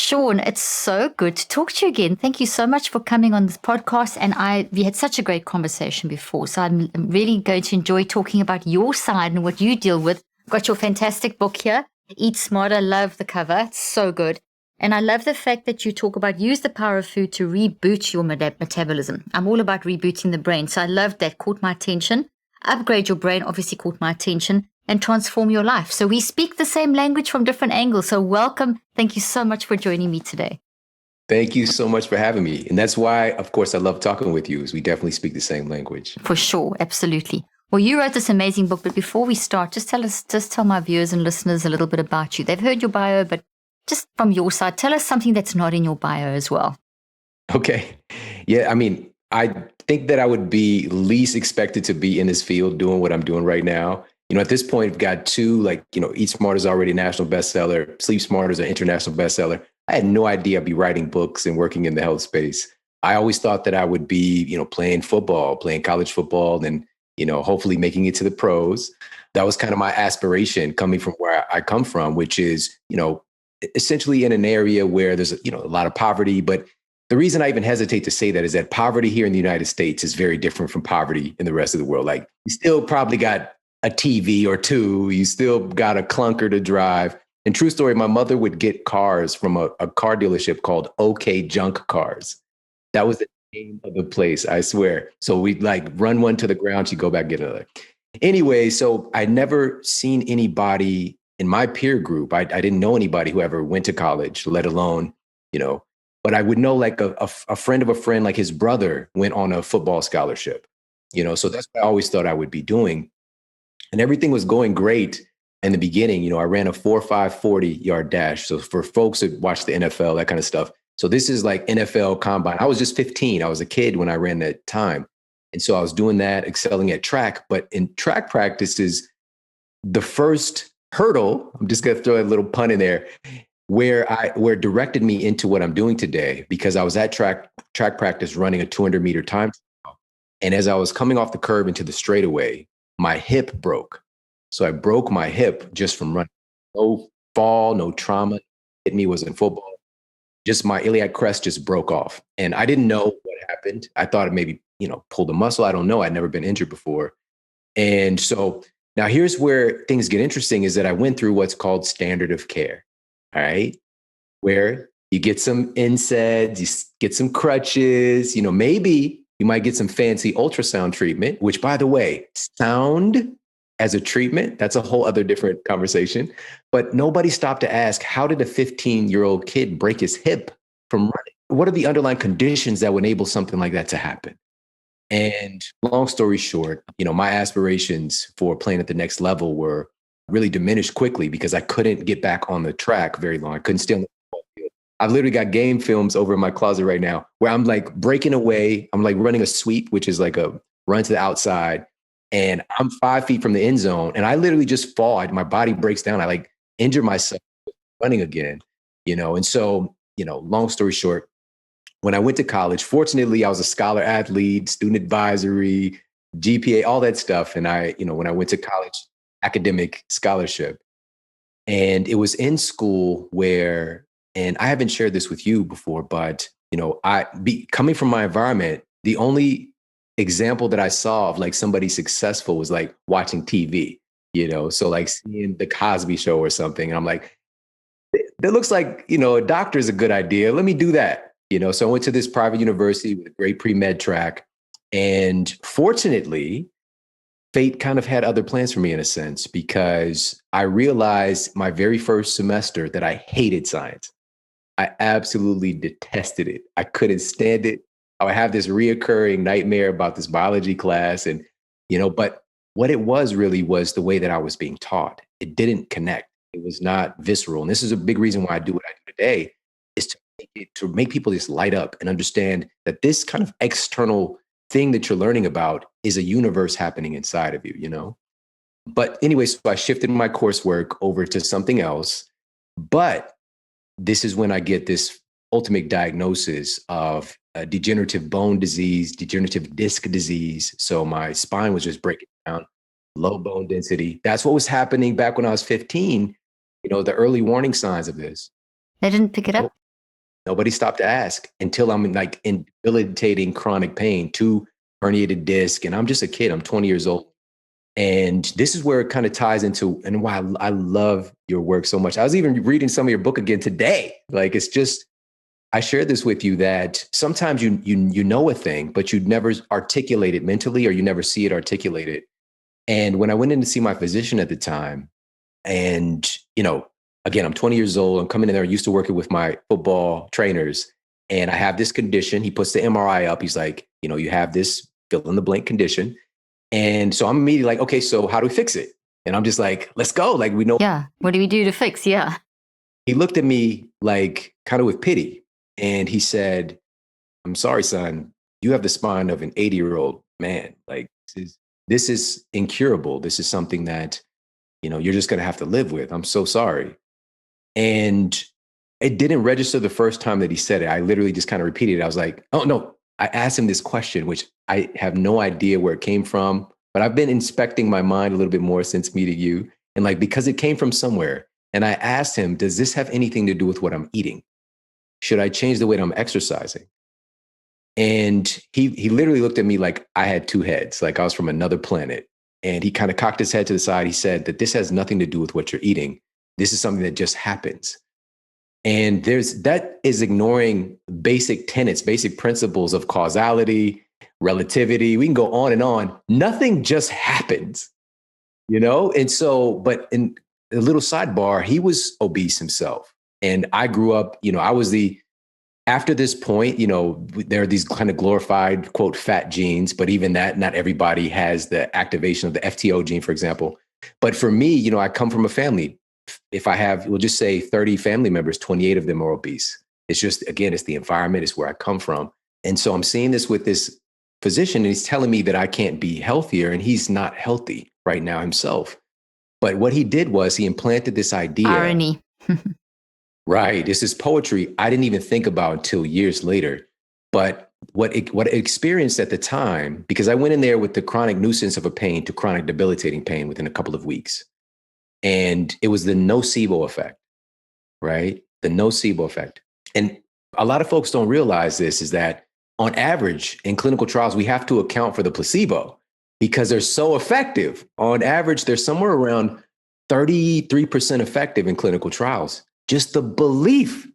Shawn, it's so good to talk to you again. Thank you so much for coming on this podcast. And we had such a great conversation before. So I'm really going to enjoy talking about your side and what you deal with. I've got your fantastic book here, Eat Smarter. Love the cover. It's so good. And I love the fact that you talk about use the power of food to reboot your metabolism. I'm all about rebooting the brain. So I loved that, caught my attention. Upgrade your brain obviously caught my attention, and transform your life. So we speak the same language from different angles. So welcome. Thank you so much for joining me today. Thank you so much for having me. And that's why, of course, I love talking with you, is we definitely speak the same language. For sure. Absolutely. Well, you wrote this amazing book, but before we start, just tell my viewers and listeners a little bit about you. They've heard your bio, but just from your side, tell us something that's not in your bio as well. Okay. Yeah. I mean, I think that I would be least expected to be in this field doing what I'm doing right now. At this point, we've got two, Eat Smarter is already a national bestseller. Sleep Smarter is an international bestseller. I had no idea I'd be writing books and working in the health space. I always thought that I would be, playing football, playing college football, and, hopefully making it to the pros. That was kind of my aspiration coming from where I come from, which is, essentially in an area where there's, a lot of poverty. But the reason I even hesitate to say that is that poverty here in the United States is very different from poverty in the rest of the world. Like, you still probably got a TV or two, you still got a clunker to drive. And true story, my mother would get cars from a car dealership called OK Junk Cars. That was the name of the place, I swear. So we'd run one to the ground, she'd go back, get another. Anyway, so I'd never seen anybody in my peer group. I didn't know anybody who ever went to college, let alone, but I would know a friend of a friend, like his brother went on a football scholarship, so that's what I always thought I would be doing. And everything was going great in the beginning. I ran a 4.5 40-yard dash. So for folks that watch the NFL, that kind of stuff. So this is like NFL combine. I was just 15. I was a kid when I ran that time. And so I was doing that, excelling at track. But in track practices, the first hurdle, I'm just going to throw a little pun in there, where directed me into what I'm doing today, because I was at track practice running a 200-meter time. And as I was coming off the curve into the straightaway, my hip broke. So I broke my hip just from running. No fall, no trauma hit me, was in football. Just my iliac crest just broke off. And I didn't know what happened. I thought it maybe, pulled a muscle. I don't know. I'd never been injured before. And so now here's where things get interesting, is that I went through what's called standard of care. All right. Where you get some NSAIDs, you get some crutches, maybe you might get some fancy ultrasound treatment, which, by the way, sound as a treatment, that's a whole other different conversation. But nobody stopped to ask, how did a 15-year-old kid break his hip from running? What are the underlying conditions that would enable something like that to happen? And long story short, my aspirations for playing at the next level were really diminished quickly because I couldn't get back on the track very long. I couldn't stay on the football field. I've literally got game films over in my closet right now where I'm breaking away. I'm running a sweep, which is like a run to the outside. And I'm 5 feet from the end zone. And I literally just fall. My body breaks down. I injure myself running again, And so, long story short, when I went to college, fortunately, I was a scholar athlete, student advisory, GPA, all that stuff. And when I went to college, academic scholarship. And it was in school where, and I haven't shared this with you before, but, coming from my environment, the only example that I saw of somebody successful was watching TV, so seeing the Cosby Show or something. And I'm like, that looks like, a doctor is a good idea. Let me do that. So I went to this private university with a great pre-med track. And fortunately, fate kind of had other plans for me in a sense, because I realized my very first semester that I hated science. I absolutely detested it. I couldn't stand it. I would have this reoccurring nightmare about this biology class. And, but what it was really was the way that I was being taught. It didn't connect. It was not visceral. And this is a big reason why I do what I do today, is to make people just light up and understand that this kind of external thing that you're learning about is a universe happening inside of you, But anyway, so I shifted my coursework over to something else. But this is when I get this ultimate diagnosis of degenerative bone disease, degenerative disc disease. So my spine was just breaking down, low bone density. That's what was happening back when I was 15, the early warning signs of this. They didn't pick it up? Nobody stopped to ask until I'm like in debilitating chronic pain, 2 herniated disc, and I'm just a kid. I'm 20 years old. And this is where it kind of ties into and why I love your work so much. I was even reading some of your book again today. Like it's just, I shared this with you that sometimes you know a thing, but you never articulate it mentally or you never see it articulated. And when I went in to see my physician at the time, and again, I'm 20 years old. I'm coming in there. I used to working with my football trainers, and I have this condition. He puts the MRI up. He's like, you have this fill in the blank condition. And so I'm immediately like, okay, so how do we fix it? And I'm just like, let's go. Like we know. Yeah. What do we do to fix? Yeah. He looked at me like kind of with pity, and he said, "I'm sorry, son. You have the spine of an 80-year-old man. Like this is incurable. This is something that you're just going to have to live with. I'm so sorry." And it didn't register the first time that he said it. I literally just kind of repeated it. I was like, oh no. I asked him this question, which I have no idea where it came from, but I've been inspecting my mind a little bit more since meeting you. And like, because it came from somewhere. And I asked him, does this have anything to do with what I'm eating? Should I change the way that I'm exercising? And he literally looked at me like I had two heads, like I was from another planet. And he kind of cocked his head to the side. He said that this has nothing to do with what you're eating. This is something that just happens. And that is ignoring basic tenets, basic principles of causality, relativity. We can go on and on. Nothing just happens, And so, but in a little sidebar, he was obese himself. And I grew up, after this point, there are these kind of glorified, quote, fat genes, but even that, not everybody has the activation of the FTO gene, for example. But for me, I come from a family. If I have, we'll just say 30 family members, 28 of them are obese. It's just, again, it's the environment, it's where I come from. And so I'm seeing this with this physician, and he's telling me that I can't be healthier, and he's not healthy right now himself. But what he did was he implanted this idea. Irony. Right. This is poetry I didn't even think about until years later. But what I experienced at the time, because I went in there with the chronic nuisance of a pain to chronic debilitating pain within a couple of weeks. And it was the nocebo effect, right? The nocebo effect. And a lot of folks don't realize this is that on average in clinical trials, we have to account for the placebo because they're so effective. On average, they're somewhere around 33% effective in clinical trials. Just the belief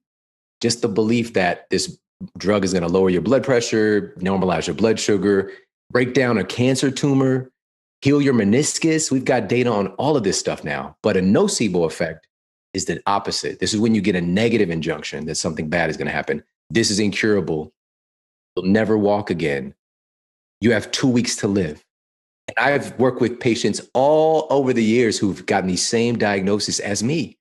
that this drug is going to lower your blood pressure, normalize your blood sugar, break down a cancer tumor, heal your meniscus. We've got data on all of this stuff now. But a nocebo effect is the opposite. This is when you get a negative injunction that something bad is going to happen. This is incurable. You'll never walk again. You have 2 weeks to live. And I've worked with patients all over the years who've gotten the same diagnosis as me.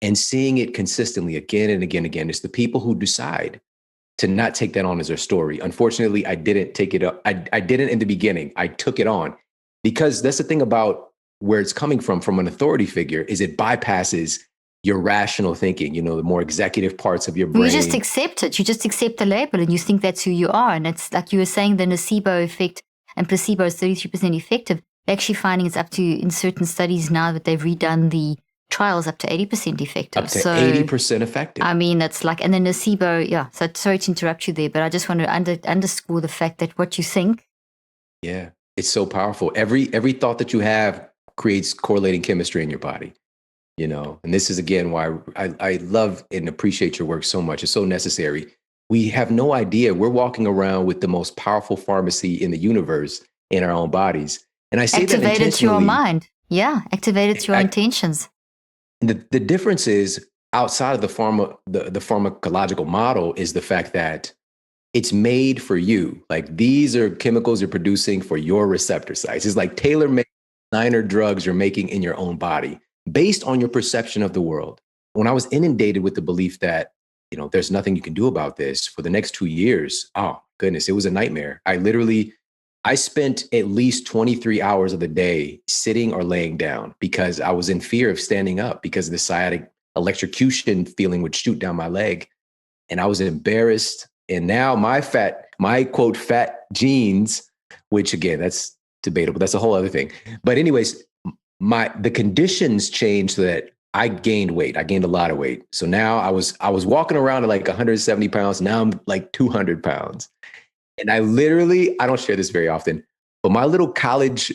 And seeing it consistently again and again and again, it's the people who decide to not take that on as their story. Unfortunately, I didn't take it up. I didn't in the beginning. I took it on because that's the thing about where it's coming from an authority figure, is it bypasses your rational thinking, the more executive parts of your brain. You just accept it. You just accept the label and you think that's who you are. And it's like you were saying, the nocebo effect and placebo is 33% effective. They're actually finding it's up to, in certain studies now that they've redone the trials, up to 80% effective. Up to 80% effective. I mean, that's like, and the nocebo, yeah. So sorry to interrupt you there, but I just want to underscore the fact that what you think. Yeah, it's so powerful. Every thought that you have creates correlating chemistry in your body, and this is again why I love and appreciate your work so much. It's so necessary. We have no idea. We're walking around with the most powerful pharmacy in the universe in our own bodies. And I say that intentionally. Activated to your mind. Yeah, activated to your intentions. The difference is outside of the pharmacological model is the fact that it's made for you. Like these are chemicals you're producing for your receptor sites. It's like tailor-made designer drugs you're making in your own body based on your perception of the world. When I was inundated with the belief that, there's nothing you can do about this for the next 2 years, oh goodness, it was a nightmare. I spent at least 23 hours of the day sitting or laying down because I was in fear of standing up because the sciatic electrocution feeling would shoot down my leg. And I was embarrassed. And now my quote, fat genes, which again, that's debatable. That's a whole other thing. But anyways, the conditions changed so that I gained weight. I gained a lot of weight. So now I was walking around at like 170 pounds. Now I'm like 200 pounds. And I don't share this very often, but my little college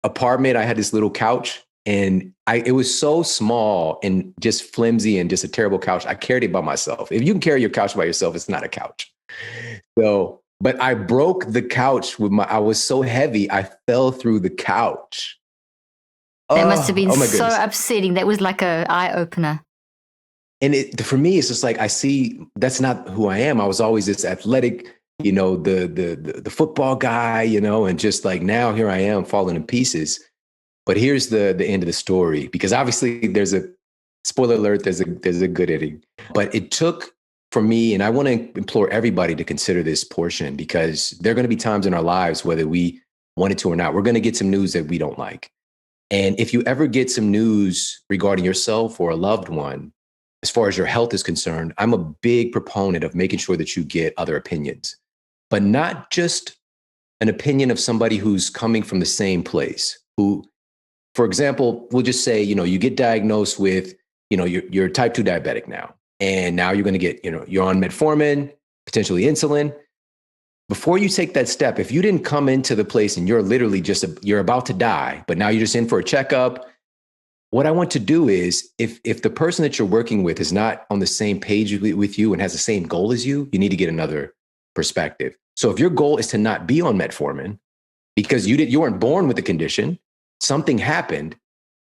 apartment, I had this little couch and it was so small and just flimsy and just a terrible couch. I carried it by myself. If you can carry your couch by yourself, it's not a couch. So, but I broke the couch I was so heavy, I fell through the couch. That must have been oh my so goodness. upsetting. That was like an eye opener. And for me, it's just like, I see that's not who I am. I was always this athletic, the football guy, and just like now here I am falling in pieces. But here's the end of the story, because obviously there's a spoiler alert, there's a good ending. But it took for me, and I want to implore everybody to consider this portion, because there are going to be times in our lives, whether we wanted to or not, we're going to get some news that we don't like. And if you ever get some news regarding yourself or a loved one, as far as your health is concerned, I'm a big proponent of making sure that you get other opinions, but not just an opinion of somebody who's coming from the same place, who, for example, we'll just say, you get diagnosed with, you're type 2 diabetic now, and now you're going to get, you're on metformin, potentially insulin. Before you take that step, if you didn't come into the place and you're literally you're about to die, but now you're just in for a checkup, what I want to do is, if the person that you're working with is not on the same page with you and has the same goal as you need to get another perspective. So if your goal is to not be on metformin because you weren't born with the condition, something happened,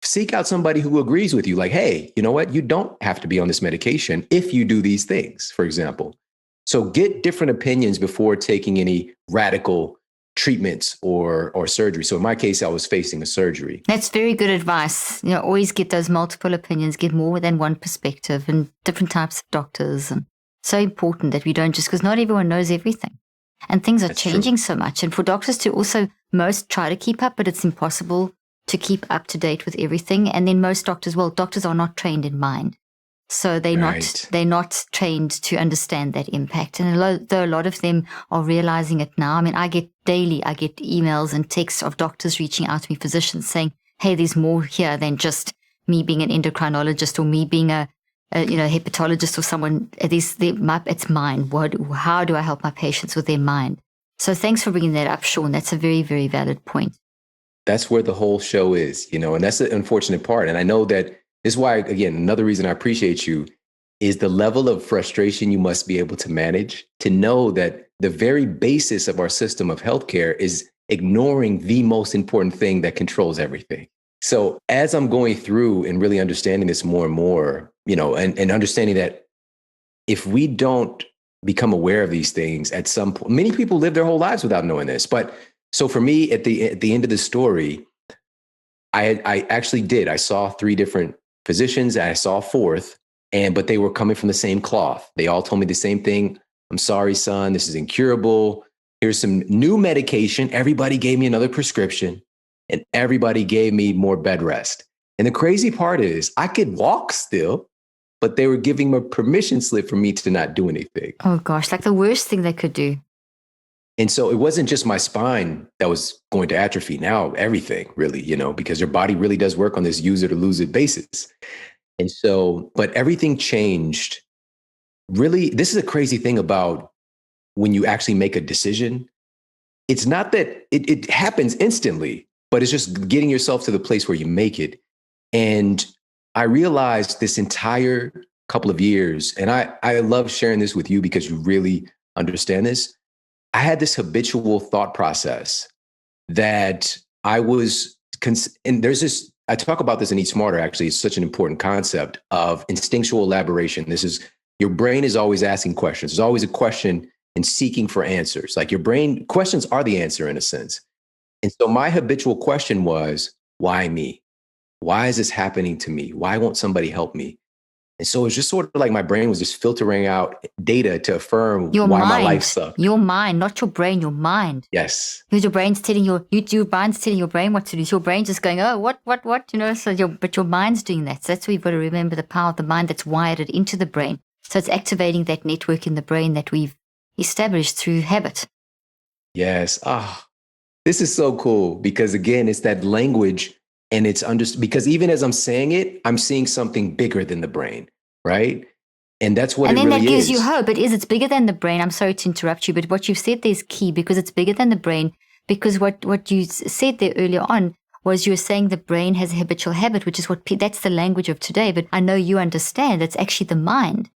seek out somebody who agrees with you. Like, hey, you know what? You don't have to be on this medication if you do these things, for example. So get different opinions before taking any radical treatments or surgery. So in my case, I was facing a surgery. That's very good advice. Always get those multiple opinions, get more than one perspective and different types of doctors. And so important that we don't just, because not everyone knows everything. And things are changing so much. And for doctors to also, most try to keep up, but it's impossible to keep up to date with everything. And then most doctors are not trained in mind. So they're not trained to understand that impact. And though a lot of them are realizing it now. I mean, I get emails and texts of doctors reaching out to me, physicians saying, hey, there's more here than just me being an endocrinologist or me being a hepatologist or someone. It's mind. How do I help my patients with their mind? So thanks for bringing that up, Shawn. That's a very, very valid point. That's where the whole show is, and that's the unfortunate part. And I know that this is why, again, another reason I appreciate you is the level of frustration you must be able to manage, to know that the very basis of our system of healthcare is ignoring the most important thing that controls everything. So as I'm going through and really understanding this more and more, and understanding that if we don't become aware of these things at some point, many people live their whole lives without knowing this. But so for me, at the end of the story, I actually did. I saw 3 different physicians. I saw a 4th, but they were coming from the same cloth. They all told me the same thing. I'm sorry, son, this is incurable. Here's some new medication. Everybody gave me another prescription, and everybody gave me more bed rest. And the crazy part is I could walk still, but they were giving me a permission slip for me to not do anything. Oh gosh, like the worst thing they could do. And so it wasn't just my spine that was going to atrophy. Now everything really, because your body really does work on this use it or lose it basis. And so, but everything changed. Really, this is a crazy thing about when you actually make a decision. It's not that it happens instantly, but it's just getting yourself to the place where you make it. And I realized this entire couple of years, and I love sharing this with you because you really understand this. I had this habitual thought process that I was, and there's this, I talk about this in Eat Smarter, actually. It's such an important concept of instinctual elaboration. This is, your brain is always asking questions. There's always a question and seeking for answers. Like your brain, questions are the answer in a sense. And so my habitual question was, why me? Why is this happening to me? Why won't somebody help me? And so it's just sort of like my brain was just filtering out data to affirm why my life sucked. Your mind, not your brain, your mind. Yes. Because your brain's telling your mind's telling your brain what to do. Your brain's just going, oh, what, but your mind's doing that. So that's where you've got to remember the power of the mind that's wired it into the brain. So it's activating that network in the brain that we've established through habit. Yes. This is so cool because again, it's that language And it's because even as I'm saying it, I'm seeing something bigger than the brain, right? And that's what And it then that really gives you is. hope. It's bigger than the brain. I'm sorry to interrupt you, but what you've said there is key because it's bigger than the brain. Because what you said there earlier on was you were saying the brain has a habitual habit, which is that's the language of today. But I know you understand it's actually the mind.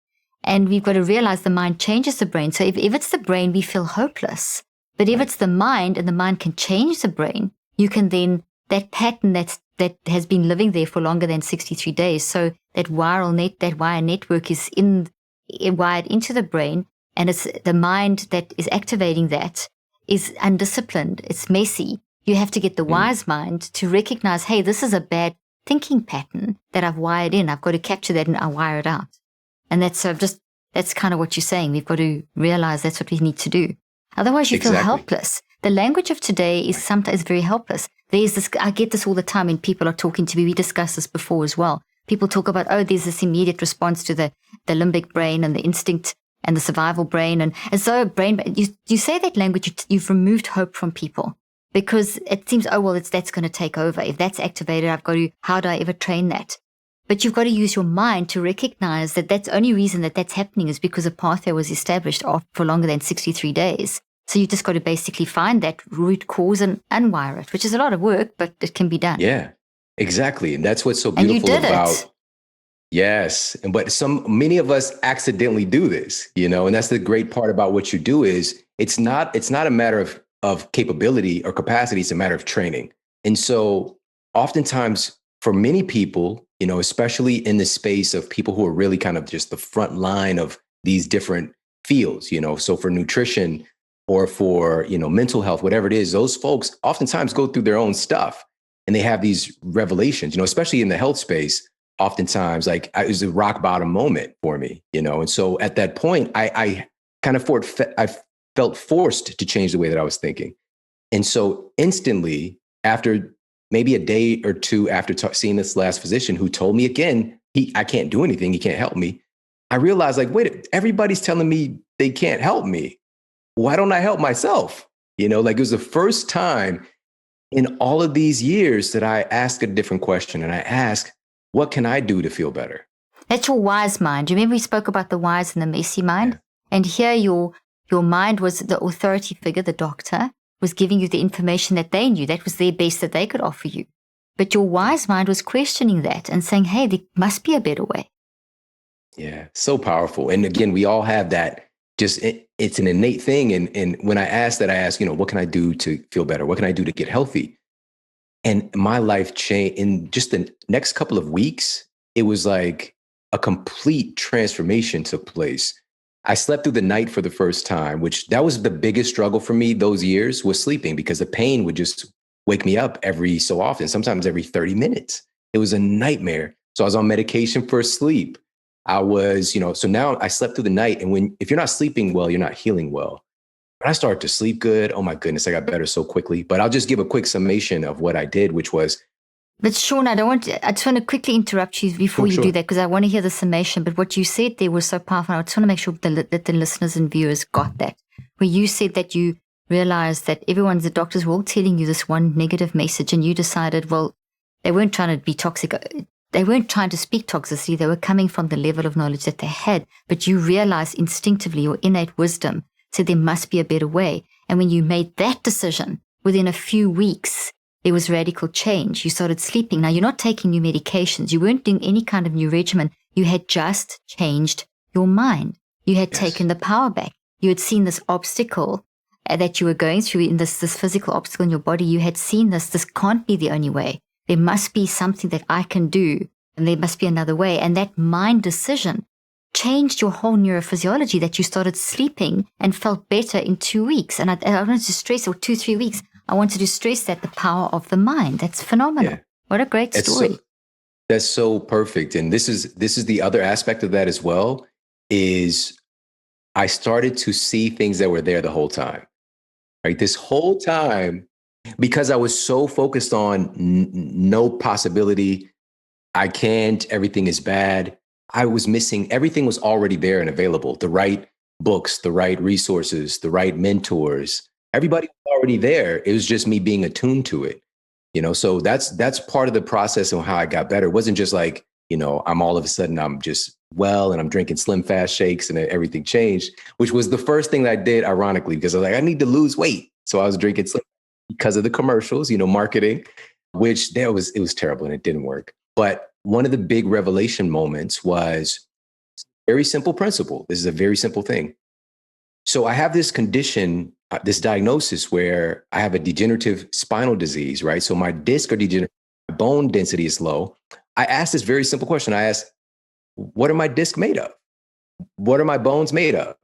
And we've got to realize the mind changes the brain. So if it's the brain, we feel hopeless. But if it's the mind and the mind can change the brain, you can then, that pattern that has been living there for longer than 63 days. So that wire network is wired into the brain, and it's the mind that is activating that is undisciplined. It's messy. You have to get the wise mind to recognize, hey, this is a bad thinking pattern that I've wired in. I've got to capture that and I wire it out. And that's kind of what you're saying. We've got to realize that's what we need to do. Otherwise, you feel helpless. The language of today is sometimes very helpless. There's this, I get this all the time when people are talking to me. We discussed this before as well. People talk about, there's this immediate response to the limbic brain and the instinct and the survival brain. And so you say that language, you've removed hope from people because it seems, that's going to take over. If that's activated, how do I ever train that? But you've got to use your mind to recognize that that's the only reason that that's happening is because a pathway was established for longer than 63 days. So you just got to basically find that root cause and unwire it, which is a lot of work, but it can be done. Yeah, exactly. And that's what's so beautiful about. Yes. But many of us accidentally do this, and that's the great part about what you do is it's not a matter of capability or capacity. It's a matter of training. And so oftentimes for many people, especially in the space of people who are really kind of just the front line of these different fields, so for nutrition or for, mental health, whatever it is, those folks oftentimes go through their own stuff and they have these revelations, especially in the health space. Oftentimes, it was a rock bottom moment for me, and so at that point, I kind of I felt forced to change the way that I was thinking. And so instantly, after maybe a day or two after seeing this last physician who told me again, I can't do anything, he can't help me. I realized wait, everybody's telling me they can't help me. Why don't I help myself? It was the first time in all of these years that I asked a different question, and I asked, what can I do to feel better? That's your wise mind. Remember we spoke about the wise and the messy mind? Yeah. And here your mind was the authority figure, the doctor, was giving you the information that they knew. That was their best that they could offer you. But your wise mind was questioning that and saying, hey, there must be a better way. Yeah, so powerful. And again, we all have that. It's an innate thing. And when I ask, what can I do to feel better? What can I do to get healthy? And my life changed in just the next couple of weeks. It was like a complete transformation took place. I slept through the night for the first time, which that was the biggest struggle for me those years, was sleeping, because the pain would just wake me up every so often, sometimes every 30 minutes. It was a nightmare. So I was on medication for sleep. I was, so now I slept through the night. And if you're not sleeping well, you're not healing well. When I started to sleep good, oh my goodness, I got better so quickly. But I'll just give a quick summation of what I did, which was. But Shawn, I just want to quickly interrupt you before you do that, because I want to hear the summation. But what you said there was so powerful. I just want to make sure that the listeners and viewers got that. Where you said that you realized that the doctors were all telling you this one negative message, and you decided, well, they weren't trying to be toxic. They weren't trying to speak toxicity. They were coming from the level of knowledge that they had. But you realized instinctively, your innate wisdom said there must be a better way. And when you made that decision, within a few weeks, there was radical change. You started sleeping. Now, you're not taking new medications. You weren't doing any kind of new regimen. You had just changed your mind. You had taken the power back. You had seen this obstacle that you were going through, in this physical obstacle in your body. You had seen this can't be the only way. There must be something that I can do, and there must be another way. And that mind decision changed your whole neurophysiology, that you started sleeping and felt better in 2 weeks. And I wanted to stress, or 2-3 weeks, I wanted to stress that the power of the mind. That's phenomenal. Yeah. What a great story. That's so perfect. And this is the other aspect of that as well, is I started to see things that were there the whole time, right? This whole time, because I was so focused on no possibility, I can't, everything is bad. I was missing, everything was already there and available. The right books, the right resources, the right mentors, everybody was already there. It was just me being attuned to it. So that's part of the process of how I got better. It wasn't just like, I'm all of a sudden I'm just well and I'm drinking Slim Fast shakes and everything changed, which was the first thing that I did, ironically, because I was like, I need to lose weight. So I was drinking Slim because of the commercials, marketing, which it was terrible and it didn't work. But one of the big revelation moments was very simple principle. This is a very simple thing. So I have this condition, this diagnosis where I have a degenerative spinal disease, right? So my discs are degenerative, my bone density is low. I asked this very simple question. I asked, what are my discs made of? What are my bones made of?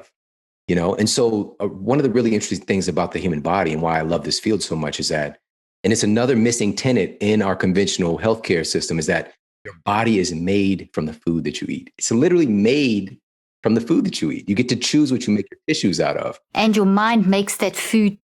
And so one of the really interesting things about the human body and why I love this field so much is that, and it's another missing tenet in our conventional healthcare system, is that your body is made from the food that you eat. It's literally made from the food that you eat. You get to choose what you make your tissues out of. And your mind makes that food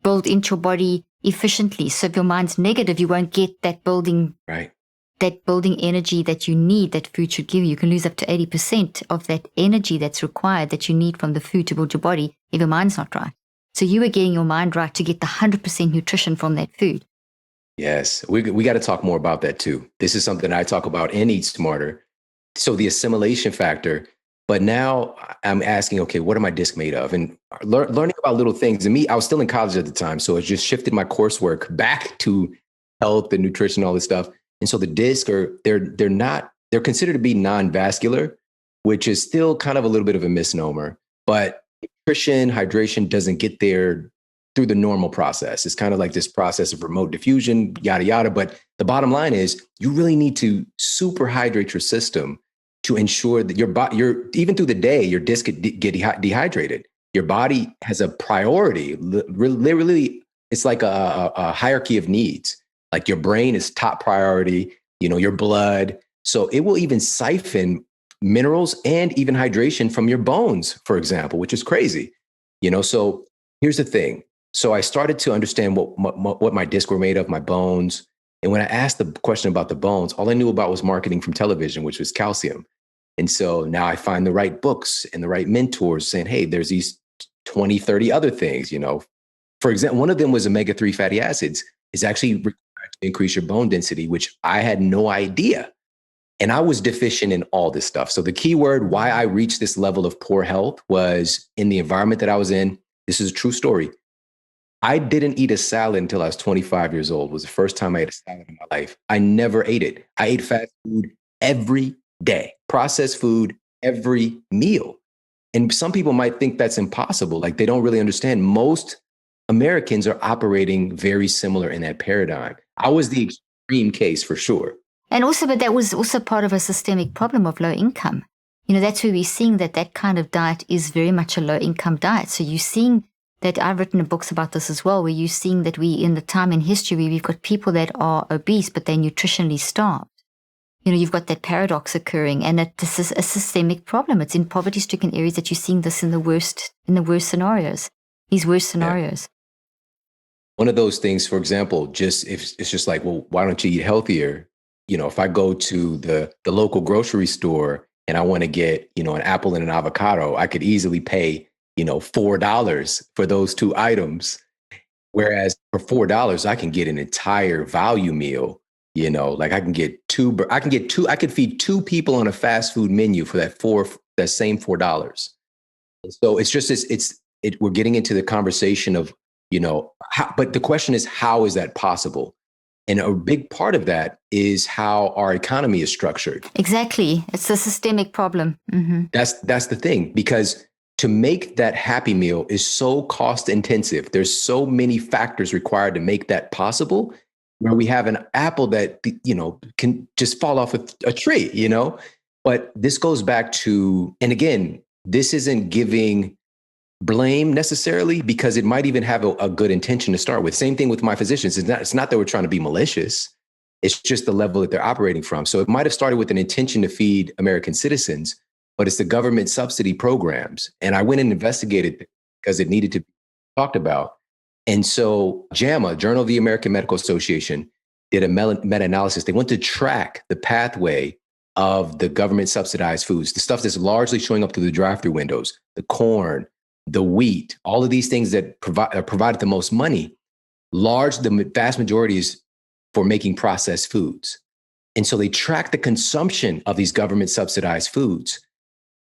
build into your body efficiently. So if your mind's negative, you won't get that building, right? That building energy that you need, that food should give you. You can lose up to 80% of that energy that's required that you need from the food to build your body if your mind's not right. So you are getting your mind right to get the 100% nutrition from that food. Yes, we got to talk more about that too. This is something I talk about in Eat Smarter. So the assimilation factor. But now I'm asking, okay, what are my discs made of? And learning about little things. And I was still in college at the time, so it just shifted my coursework back to health and nutrition, all this stuff. And so the discs they're considered to be non-vascular, which is still kind of a little bit of a misnomer. But nutrition, hydration doesn't get there through the normal process. It's kind of like this process of remote diffusion, yada, yada. But the bottom line is you really need to super hydrate your system to ensure that your even through the day, your discs get dehydrated. Your body has a priority. Literally, it's like a hierarchy of needs. Like your brain is top priority, your blood. So it will even siphon minerals and even hydration from your bones, for example, which is crazy. So here's the thing. So I started to understand what my discs were made of, my bones. And when I asked the question about the bones, all I knew about was marketing from television, which was calcium. And so now I find the right books and the right mentors saying, hey, there's these 20, 30 other things, For example, one of them was omega-3 fatty acids is actually required to increase your bone density, which I had no idea. And I was deficient in all this stuff. So the key word why I reached this level of poor health was in the environment that I was in. This is a true story. I didn't eat a salad until I was 25 years old. It was the first time I ate a salad in my life. I never ate it. I ate fast food every day, processed food every meal. And some people might think that's impossible. Like they don't really understand. Most Americans are operating very similar in that paradigm. I was the extreme case for sure. And also, but that was also part of a systemic problem of low income. That's where we're seeing that kind of diet is very much a low income diet. So you're seeing that I've written books about this as well, where you're seeing that we, in the time in history, we've got people that are obese, but they're nutritionally starved. You've got that paradox occurring, and that this is a systemic problem. It's in poverty-stricken areas that you're seeing this in the worst scenarios, these worst scenarios. Yeah. One of those things, for example, if it's just like, well, why don't you eat healthier? If I go to the local grocery store and I want to get, an apple and an avocado, I could easily pay, $4 for those two items. Whereas for $4, I can get an entire value meal. Like I could feed two people on a fast food menu for that same $4. So it's just we're getting into the conversation of, but the question is, how is that possible? And a big part of that is how our economy is structured. Exactly. It's a systemic problem. Mm-hmm. That's the thing, because to make that happy meal is so cost intensive. There's so many factors required to make that possible, where we have an apple that, can just fall off a tree, But this goes back to, and again, this isn't giving blame necessarily, because it might even have a good intention to start with. Same thing with my physicians. It's not that we're trying to be malicious. It's just the level that they're operating from. So it might have started with an intention to feed American citizens, but it's the government subsidy programs. And I went and investigated because it needed to be talked about. And so JAMA, Journal of the American Medical Association, did a meta-analysis. They went to track the pathway of the government subsidized foods, the stuff that's largely showing up through the drive-through windows, the corn, the wheat, all of these things that provided the most money. The vast majority is for making processed foods. And so they tracked the consumption of these government subsidized foods.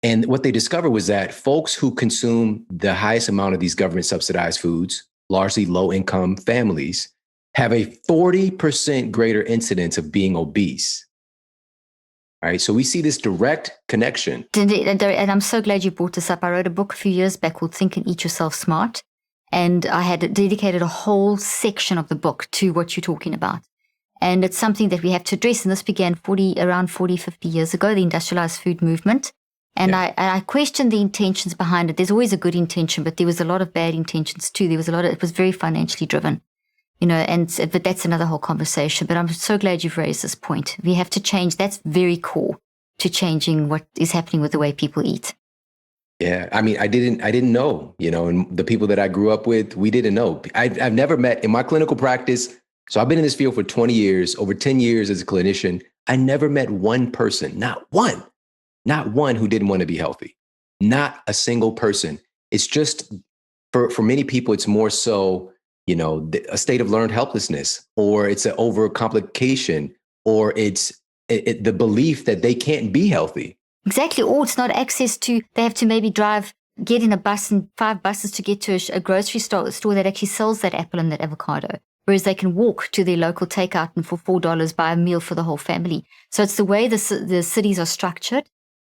And what they discovered was that folks who consume the highest amount of these government subsidized foods, largely low income families, have a 40% greater incidence of being obese. All right. So we see this direct connection. And I'm so glad you brought this up. I wrote a book a few years back called Think and Eat Yourself Smart. And I had dedicated a whole section of the book to what you're talking about. And it's something that we have to address. And this began around 40, 50 years ago, the industrialized food movement. And yeah. I questioned the intentions behind it. There's always a good intention, but there was a lot of bad intentions too. It was very financially driven, but that's another whole conversation. But I'm so glad you've raised this point. We have to change. That's very core to changing what is happening with the way people eat. Yeah. I mean, I didn't know, and the people that I grew up with, we didn't know. I've never met in my clinical practice. So I've been in this field for 20 years, over 10 years as a clinician. I never met one person, not one who didn't want to be healthy. Not a single person. It's just for many people, it's more so, a state of learned helplessness, or it's an overcomplication, or it's the belief that they can't be healthy. Exactly. Or it's not access to, they have to maybe get in a bus and 5 buses to get to a grocery store that actually sells that apple and that avocado. Whereas they can walk to their local takeout and for $4 buy a meal for the whole family. So it's the way the cities are structured,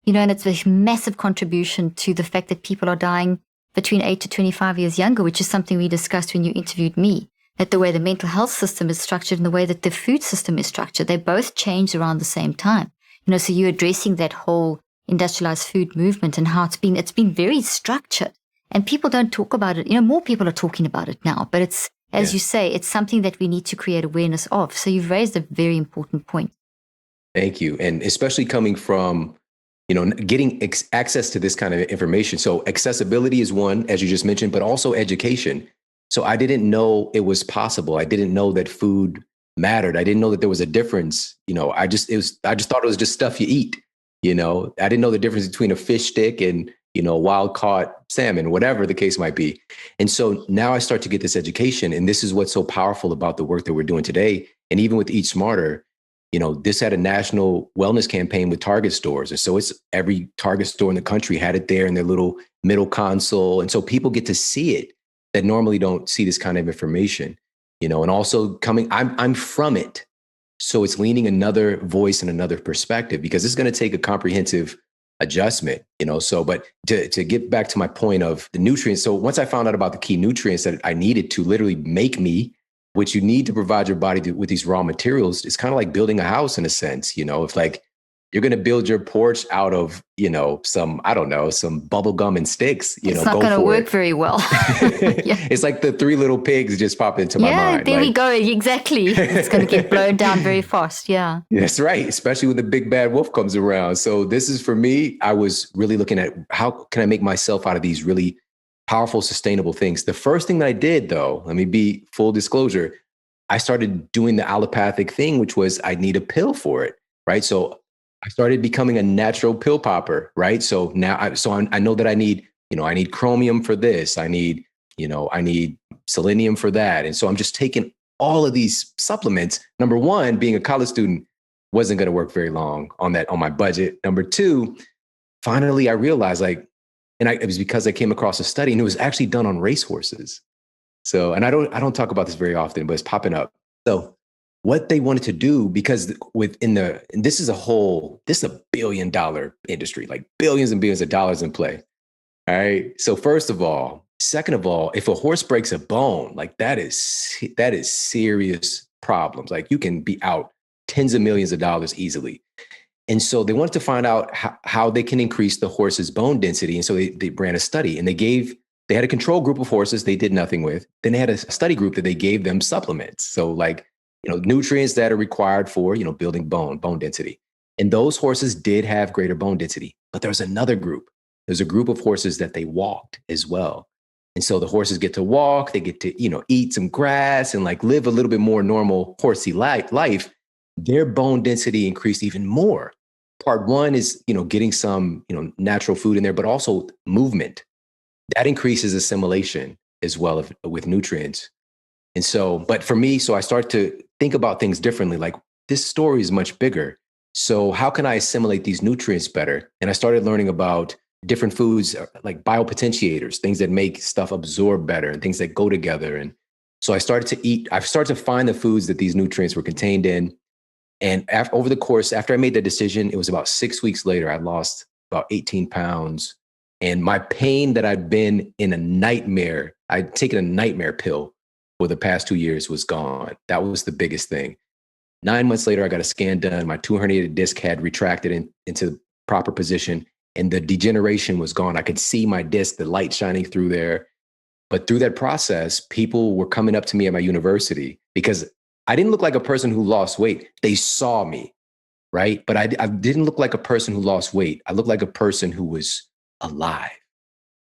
and it's a massive contribution to the fact that people are dying between 8 to 25 years younger, which is something we discussed when you interviewed me, that the way the mental health system is structured and the way that the food system is structured, they both change around the same time. So you're addressing that whole industrialized food movement and how it's been very structured, and people don't talk about it. More people are talking about it now, but it's, as you say, it's something that we need to create awareness of. So you've raised a very important point. Thank you. And especially coming from, getting access to this kind of information. So accessibility is one, as you just mentioned, but also education. So I didn't know it was possible. I didn't know that food mattered. I didn't know that there was a difference. I just thought it was just stuff you eat. I didn't know the difference between a fish stick and, wild caught salmon, whatever the case might be. And so now I start to get this education, and this is what's so powerful about the work that we're doing today. And even with Eat Smarter, this had a national wellness campaign with Target stores. And so it's every Target store in the country had it there in their little middle console. And so people get to see it that normally don't see this kind of information, and also I'm from it. So it's leaning another voice and another perspective, because it's going to take a comprehensive adjustment, but to get back to my point of the nutrients. So once I found out about the key nutrients that I needed to literally make me, which you need to provide your body with these raw materials, it's kind of like building a house in a sense. It's like you're going to build your porch out of, some bubble gum and sticks, it's not going to work very well. Yeah. It's like the 3 little pigs just popped into my mind. Yeah, there we go. Exactly. It's going to get blown down very fast. Yeah. That's right. Especially when the big bad wolf comes around. So this is, for me, I was really looking at how can I make myself out of these really powerful, sustainable things. The first thing that I did, though, let me be full disclosure, I started doing the allopathic thing, which was I need a pill for it. Right. So I started becoming a natural pill popper, right? So now I know that I need chromium for this. I need selenium for that. And so I'm just taking all of these supplements. Number one, being a college student wasn't going to work very long on my budget. Number two, finally, I realized it was because I came across a study, and it was actually done on racehorses. So, and I don't talk about this very often, but it's popping up. So what they wanted to do, because this is a $1 billion industry, like billions and billions of dollars in play. All right. So first of all, second of all, if a horse breaks a bone, like that is serious problems. Like you can be out tens of millions of dollars easily. And so they wanted to find out how they can increase the horse's bone density. And so they ran a study, and they had a control group of horses they did nothing with. Then they had a study group that they gave them supplements. So like, nutrients that are required for, building bone density. And those horses did have greater bone density. But there's another group. There's a group of horses that they walked as well. And so the horses get to walk, they get to, eat some grass and like live a little bit more normal horsey life. Their bone density increased even more. Part one is, getting some, natural food in there, but also movement. That increases assimilation as well with nutrients. And so, but for me, so I start to think about things differently. Like, this story is much bigger. So how can I assimilate these nutrients better? And I started learning about different foods, like biopotentiators, things that make stuff absorb better and things that go together. And so I started to find the foods that these nutrients were contained in. And over the course, after I made the decision, it was about 6 weeks later, I lost about 18 pounds. And my pain that I'd been in a nightmare, I'd taken a nightmare pill for the past 2 years, was gone. That was the biggest thing. 9 months later, I got a scan done. My two herniated disc had retracted into the proper position, and the degeneration was gone. I could see my disc, the light shining through there. But through that process, people were coming up to me at my university because I didn't look like a person who lost weight. They saw me, right? But I didn't look like a person who lost weight. I looked like a person who was alive.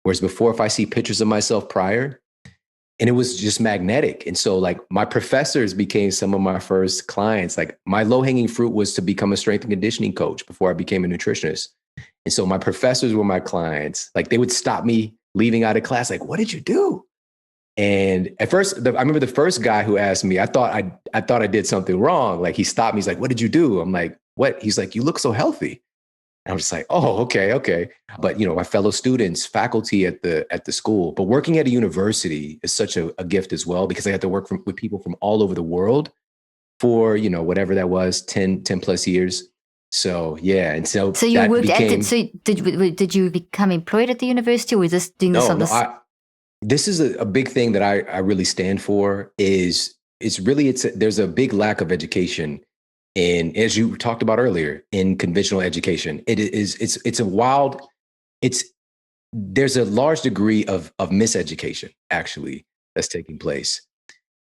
Whereas before, if I see pictures of myself prior, and it was just magnetic. And so like my professors became some of my first clients. Like my low hanging fruit was to become a strength and conditioning coach before I became a nutritionist. And so my professors were my clients. Like they would stop me leaving out of class. Like, what did you do? And at first, I remember the first guy who asked me, I thought I did something wrong. Like he stopped me. He's like, what did you do? I'm like, what? He's like, you look so healthy. And I'm just like, oh, okay. But my fellow students, faculty at the school, but working at a university is such a gift as well, because I had to work with people from all over the world for, whatever that was, 10 plus years. So, yeah. And so you worked at it. So did you become employed at the university, or was this doing this on this? This is a big thing that I really stand for. There's a big lack of education. And as you talked about earlier, in conventional education, there's a large degree of miseducation actually that's taking place.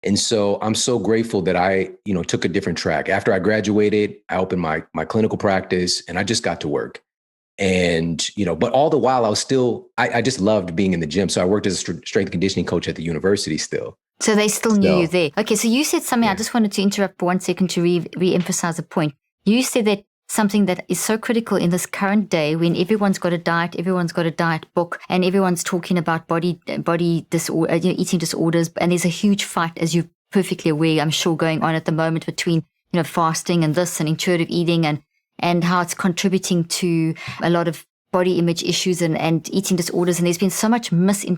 And so I'm so grateful that I, took a different track. After I graduated, I opened my clinical practice and I just got to work. And, but all the while I just loved being in the gym. So I worked as a strength and conditioning coach at the university still. So they still knew you there. Okay, so you said something, yeah. I just wanted to interrupt for 1 second to re-emphasize a point. You said that something that is so critical in this current day, when everyone's got a diet book, and everyone's talking about body disorder, eating disorders, and there's a huge fight, as you're perfectly aware, I'm sure, going on at the moment between, fasting and this and intuitive eating and how it's contributing to a lot of body image issues and eating disorders. And there's been so much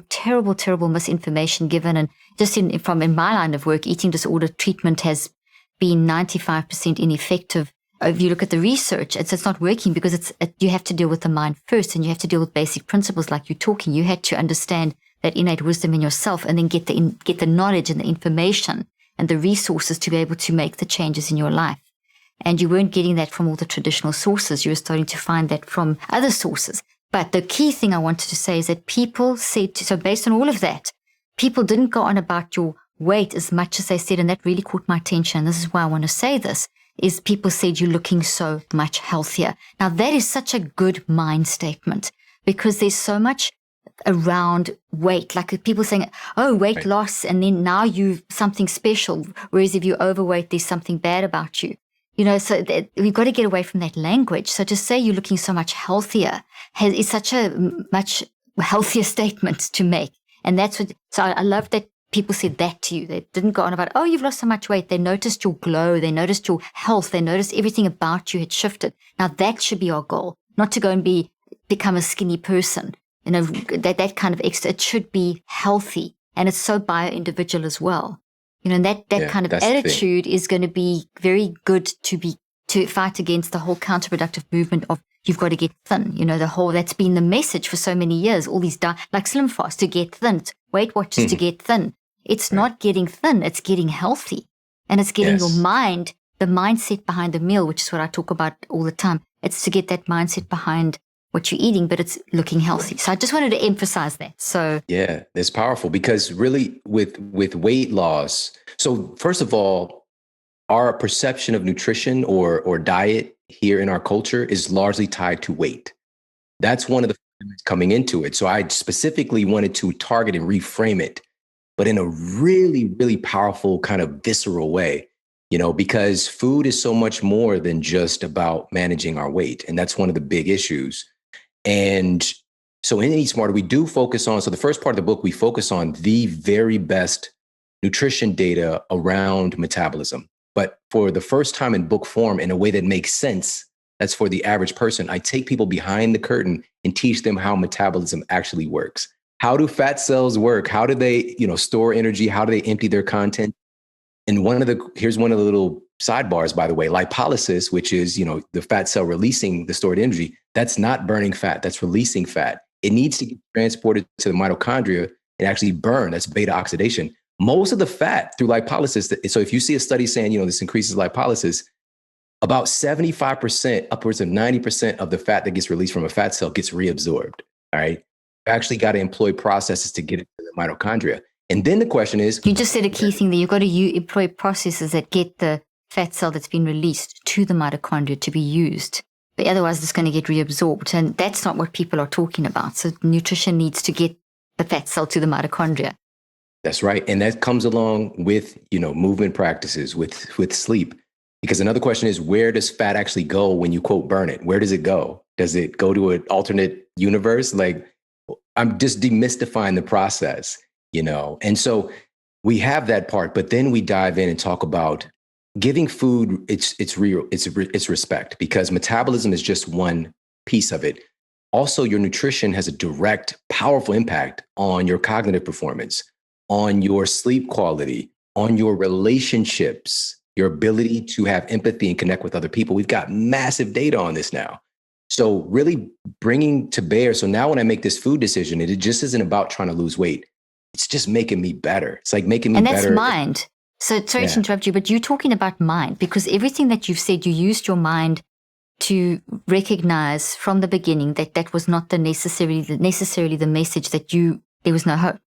terrible misinformation given. And just in my line of work, eating disorder treatment has been 95% ineffective. If you look at the research, it's not working because you have to deal with the mind first, and you have to deal with basic principles like you're talking. You had to understand that innate wisdom in yourself, and then get the knowledge and the information and the resources to be able to make the changes in your life. And you weren't getting that from all the traditional sources. You were starting to find that from other sources. But the key thing I wanted to say is that people said, so based on all of that, people didn't go on about your weight as much as they said, and that really caught my attention. This is why I want to say this, is people said you're looking so much healthier. Now that is such a good mind statement, because there's so much around weight, like people saying, oh, weight loss, and then now you're something special. Whereas if you're overweight, there's something bad about you. So we've got to get away from that language. So to say you're looking so much healthier is such a much healthier statement to make. And so I love that people said that to you. They didn't go on about, oh, you've lost so much weight. They noticed your glow. They noticed your health. They noticed everything about you had shifted. Now that should be our goal, not to go and become a skinny person. That kind of extra, it should be healthy. And it's so bio-individual as well. And that kind of attitude is going to be very good to fight against the whole counterproductive movement of you've got to get thin. That's been the message for so many years. All these like Slim Fast to get thin, Weight Watchers to get thin. It's not getting thin; it's getting healthy, and it's getting your mind, the mindset behind the meal, which is what I talk about all the time. It's to get that mindset behind what you're eating, but it's looking healthy. So I just wanted to emphasize that. So yeah, it's powerful, because really with weight loss. So first of all, our perception of nutrition or diet here in our culture is largely tied to weight. That's one of the factors coming into it. So I specifically wanted to target and reframe it, but in a really, really powerful kind of visceral way, because food is so much more than just about managing our weight. And that's one of the big issues. And so in Eat Smarter, we do focus on, so the first part of the book, we focus on the very best nutrition data around metabolism. But for the first time in book form, in a way that makes sense, that's for the average person, I take people behind the curtain and teach them how metabolism actually works. How do fat cells work? How do they, store energy? How do they empty their content? And here's one of the little sidebars, by the way, lipolysis, which is, the fat cell releasing the stored energy, that's not burning fat, that's releasing fat. It needs to get transported to the mitochondria and actually burn. That's beta oxidation. Most of the fat through lipolysis. So if you see a study saying, this increases lipolysis, about 75%, upwards of 90% of the fat that gets released from a fat cell gets reabsorbed. All right. You actually got to employ processes to get it to the mitochondria. And then the question is, you just said a key thing there. You've got to employ processes that get the fat cell that's been released to the mitochondria to be used. But otherwise, it's going to get reabsorbed. And that's not what people are talking about. So nutrition needs to get the fat cell to the mitochondria. That's right. And that comes along with, movement practices, with sleep. Because another question is, where does fat actually go when you, quote, burn it? Where does it go? Does it go to an alternate universe? Like, I'm just demystifying the process, And so we have that part, but then we dive in and talk about giving food it's respect, because metabolism is just one piece of it. Also, your nutrition has a direct, powerful impact on your cognitive performance, on your sleep quality, on your relationships, your ability to have empathy and connect with other people. We've got massive data on this now. So really bringing to bear. So now when I make this food decision, it just isn't about trying to lose weight. It's just making me better. It's like making me better. And that's mind. So sorry to interrupt you, but you're talking about mind, because everything that you've said, you used your mind to recognize from the beginning that that was not necessarily the message that there was no hope.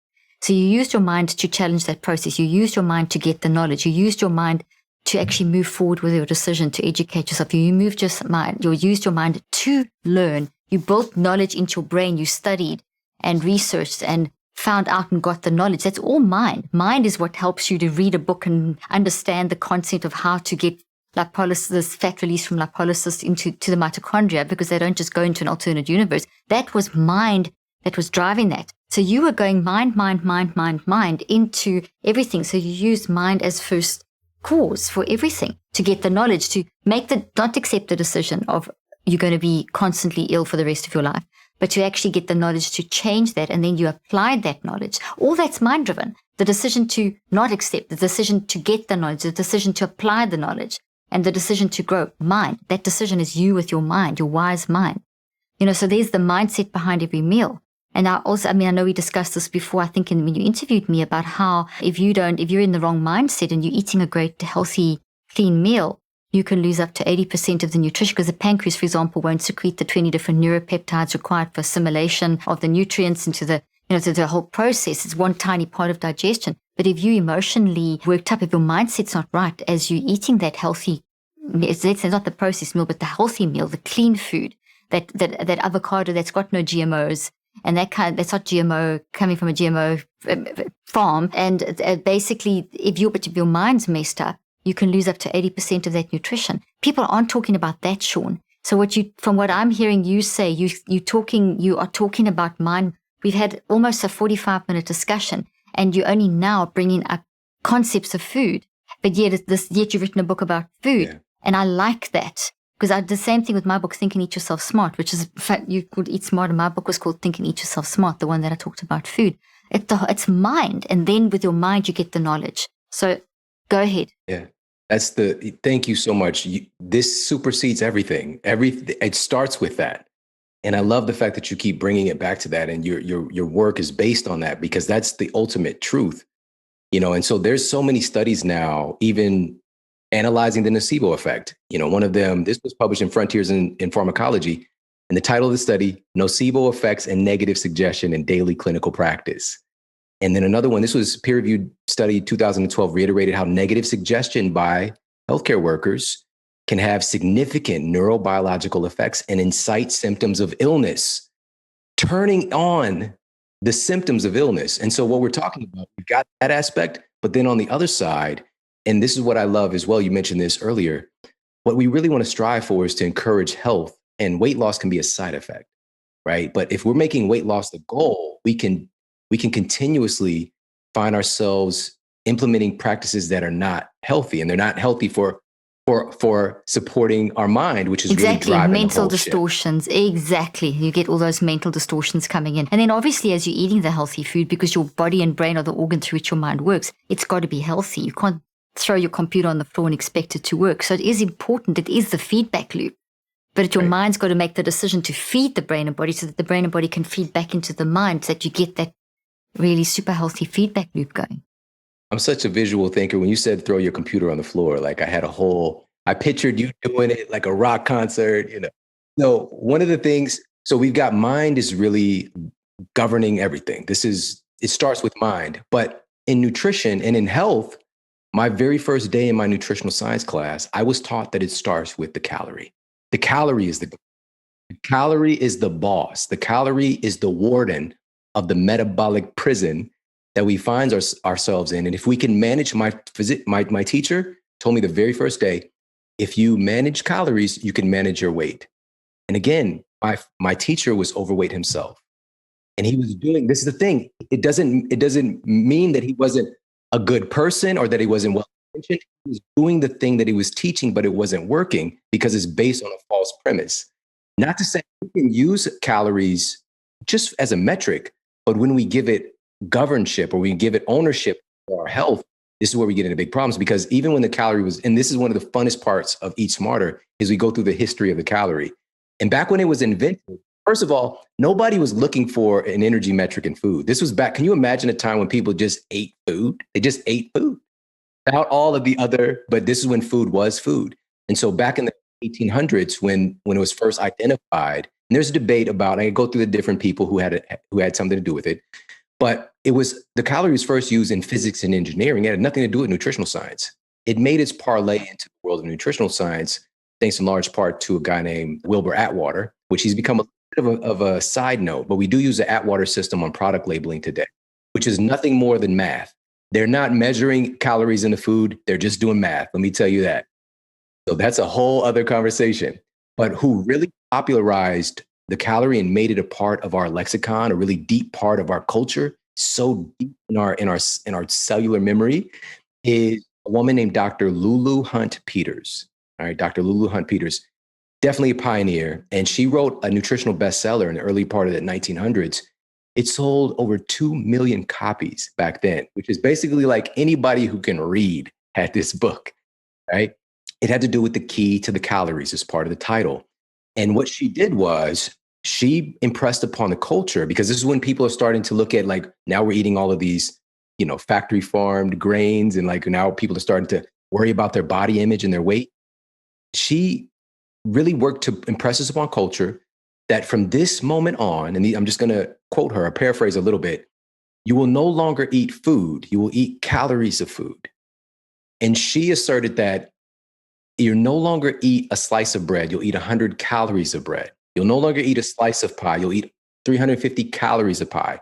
So you used your mind to challenge that process. You used your mind to get the knowledge. You used your mind to actually move forward with your decision, to educate yourself. You used your mind to learn. You built knowledge into your brain. You studied and researched and found out and got the knowledge. That's all mind. Mind is what helps you to read a book and understand the concept of how to get lipolysis, fat release from lipolysis to the mitochondria, because they don't just go into an alternate universe. That was mind that was driving that. So you were going mind into everything. So you used mind as first cause for everything, to get the knowledge, to not accept the decision of you're going to be constantly ill for the rest of your life, but to actually get the knowledge to change that. And then you applied that knowledge. All that's mind driven. The decision to not accept, the decision to get the knowledge, the decision to apply the knowledge, and the decision to grow. Mind. That decision is you with your mind, your wise mind. So there's the mindset behind every meal. And I know we discussed this before, I think when you interviewed me, about how if you're in the wrong mindset and you're eating a great, healthy, clean meal, you can lose up to 80% of the nutrition, because the pancreas, for example, won't secrete the 20 different neuropeptides required for assimilation of the nutrients into the whole process. It's one tiny part of digestion. But if you emotionally worked up, if your mindset's not right as you're eating that healthy, it's not the processed meal, but the healthy meal, the clean food, that avocado that's got no GMOs, and that's not GMO, coming from a GMO farm. And basically, if your mind's messed up, you can lose up to 80% of that nutrition. People aren't talking about that, Shawn. So from what I'm hearing you say, you are talking about mind. We've had almost a 45-minute discussion, and you're only now bringing up concepts of food. But yet you've written a book about food. Yeah. And I like that. Because I did the same thing with my book, Think and Eat Yourself Smart, which is, in fact, you could eat smart. And my book was called Think and Eat Yourself Smart, the one that I talked about food. It's mind. And then with your mind, you get the knowledge. So go ahead. Yeah. Thank you so much. This supersedes everything. It starts with that. And I love the fact that you keep bringing it back to that. And your work is based on that, because that's the ultimate truth. And so there's so many studies now, even analyzing the nocebo effect. One of them, this was published in Frontiers in Pharmacology, and the title of the study, Nocebo Effects and Negative Suggestion in Daily Clinical Practice. And then another one, this was peer-reviewed study 2012, reiterated how negative suggestion by healthcare workers can have significant neurobiological effects and incite symptoms of illness, turning on the symptoms of illness. And so what we're talking about, we've got that aspect, but then on the other side, and this is what I love as well, you mentioned this earlier, what we really want to strive for is to encourage health, and weight loss can be a side effect, right? But if we're making weight loss the goal, we can continuously find ourselves implementing practices that are not healthy, and they're not healthy for supporting our mind, which is really driving mental the whole distortions. Exactly. You get all those mental distortions coming in. And then obviously as you're eating the healthy food, because your body and brain are the organ through which your mind works, it's got to be healthy. You can't throw your computer on the floor and expect it to work. So it is important. It is the feedback loop. But your mind's got to make the decision to feed the brain and body so that the brain and body can feed back into the mind so that you get that really super healthy feedback loop going. I'm such a visual thinker. When you said throw your computer on the floor, like I pictured you doing it like a rock concert, you know. So one of the things, so we've got mind is really governing everything. It starts with mind. But in nutrition and in health, my very first day in my nutritional science class, I was taught that it starts with the calorie. The calorie is the boss. The calorie is the warden of the metabolic prison that we find ourselves in. And if we can manage, my teacher told me the very first day, if you manage calories, you can manage your weight. And again, my teacher was overweight himself. And he was doing, this is the thing, it doesn't mean that he wasn't a good person or that he wasn't well intentioned. He was doing the thing that he was teaching, but it wasn't working because it's based on a false premise. Not to say we can use calories just as a metric, but when we give it governship or we give it ownership for our health, this is where we get into big problems. Because even when the calorie was, and this is one of the funnest parts of Eat Smarter, is we go through the history of the calorie. And back when it was invented, first of all, nobody was looking for an energy metric in food. This was back, can you imagine a time when people just ate food? They just ate food without all of the other, but this is when food was food. And so back in the 1800s, when it was first identified, and there's a debate about, I go through the different people who had something to do with it, but the calorie was first used in physics and engineering. It had nothing to do with nutritional science. It made its parlay into the world of nutritional science, thanks in large part to a guy named Wilbur Atwater, which he's become a bit of a side note, but we do use the Atwater system on product labeling today, which is nothing more than math. They're not measuring calories in the food. They're just doing math. Let me tell you that. So that's a whole other conversation. But who really popularized the calorie and made it a part of our lexicon, a really deep part of our culture, so deep in our cellular memory, is a woman named Dr. Lulu Hunt Peters. All right, Dr. Lulu Hunt Peters, definitely a pioneer. And she wrote a nutritional bestseller in the early part of the 1900s. It sold over 2 million copies back then, which is basically like anybody who can read had this book, right? It had to do with the key to the calories as part of the title. And what she did was she impressed upon the culture, because this is when people are starting to look at, like, now we're eating all of these, factory farmed grains. And like now people are starting to worry about their body image and their weight. She really worked to impress us upon culture that from this moment on, and I'm just going to quote her, or paraphrase a little bit, you will no longer eat food, you will eat calories of food. And she asserted that you'll no longer eat a slice of bread, you'll eat 100 calories of bread. You'll no longer eat a slice of pie, you'll eat 350 calories of pie.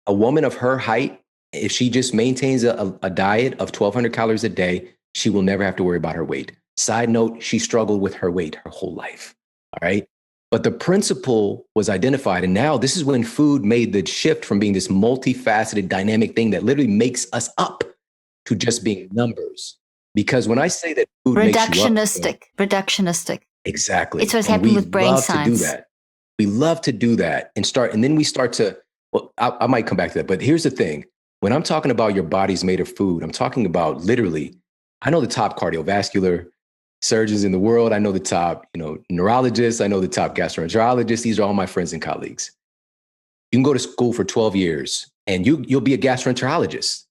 A woman of her height, if she just maintains a diet of 1,200 calories a day, she will never have to worry about her weight. Side note, she struggled with her weight her whole life, all right? But the principle was identified. And now this is when food made the shift from being this multifaceted, dynamic thing that literally makes us up to just being numbers. Because when I say that food makes you up, reductionistic. Exactly. It's what's happening with brain science. We love to do that and then we start to, well, I might come back to that, but here's the thing. When I'm talking about your body's made of food, I'm talking about literally, I know the top cardiovascular surgeons in the world. I know the top, neurologists. I know the top gastroenterologists. These are all my friends and colleagues. You can go to school for 12 years and you'll be a gastroenterologist.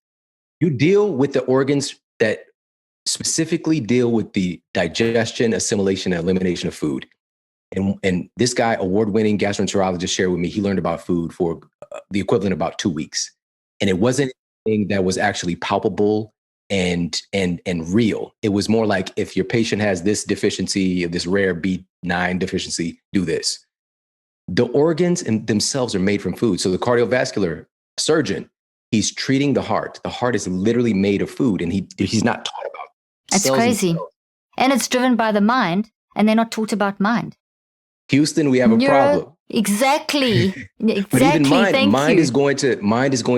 You deal with the organs that specifically deal with the digestion, assimilation, and elimination of food. And this guy, award-winning gastroenterologist, shared with me, he learned about food for the equivalent of about 2 weeks. And it wasn't anything that was actually palpable and real. It was more like, if your patient has this deficiency, this rare B9 deficiency, do this. The organs in themselves are made from food. So the cardiovascular surgeon, he's treating the heart. The heart is literally made of food, and he's not taught about it. It's crazy. And it's driven by the mind, and they're not taught about mind. Houston, we have a problem. Exactly. But even mind is going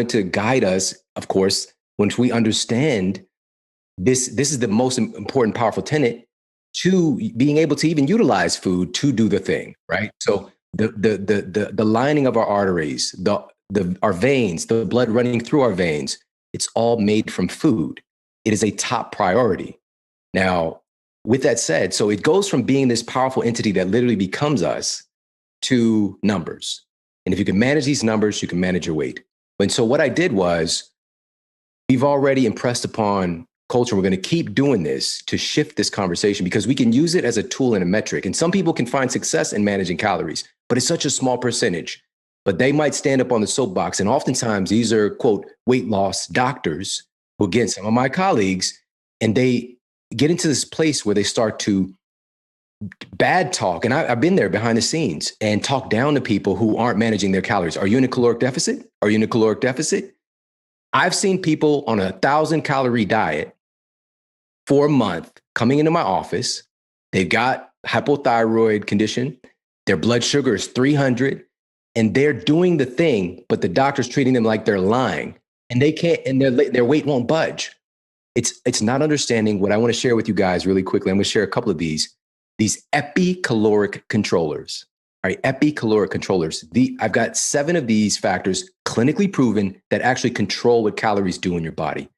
to guide us, of course, once we understand this is the most important, powerful tenet to being able to even utilize food to do the thing, right? So the lining of our arteries, our veins, the blood running through our veins, it's all made from food. It is a top priority. Now, with that said, so it goes from being this powerful entity that literally becomes us to numbers. And if you can manage these numbers, you can manage your weight. And so what I did was, we've already impressed upon culture, we're going to keep doing this to shift this conversation because we can use it as a tool and a metric. And some people can find success in managing calories, but it's such a small percentage. But they might stand up on the soapbox. And oftentimes these are, quote, weight loss doctors who, again, some of my colleagues, and they get into this place where they start to bad talk. And I've been there behind the scenes and talk down to people who aren't managing their calories. Are you in a caloric deficit? Are you in a caloric deficit? I've seen people on 1,000-calorie diet for a month coming into my office. They've got hypothyroid condition. Their blood sugar is 300 and they're doing the thing, but the doctor's treating them like they're lying and they can't, and their weight won't budge. It's not understanding what I want to share with you guys really quickly. I'm going to share a couple of these epicaloric controllers. All right, epicaloric controllers. I've got 7 of these factors clinically proven that actually control what calories do in your body.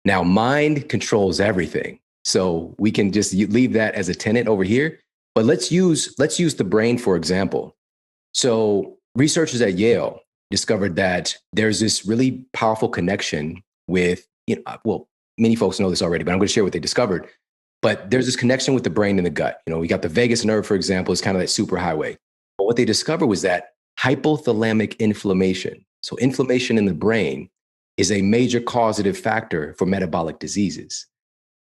Now, mind controls everything. So we can just leave that as a tenet over here. But let's use the brain, for example. So researchers at Yale discovered that there's this really powerful connection with, many folks know this already, but I'm going to share what they discovered. But there's this connection with the brain and the gut. We got the vagus nerve, for example, is kind of that superhighway. But what they discovered was that hypothalamic inflammation, so inflammation in the brain, is a major causative factor for metabolic diseases.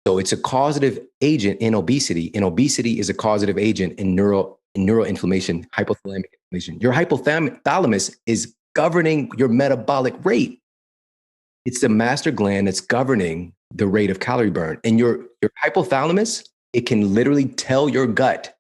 So it's a causative agent in obesity, and obesity is a causative agent in neuroinflammation, hypothalamic inflammation. Your hypothalamus is governing your metabolic rate. It's the master gland that's governing the rate of calorie burn. And your hypothalamus, it can literally tell your gut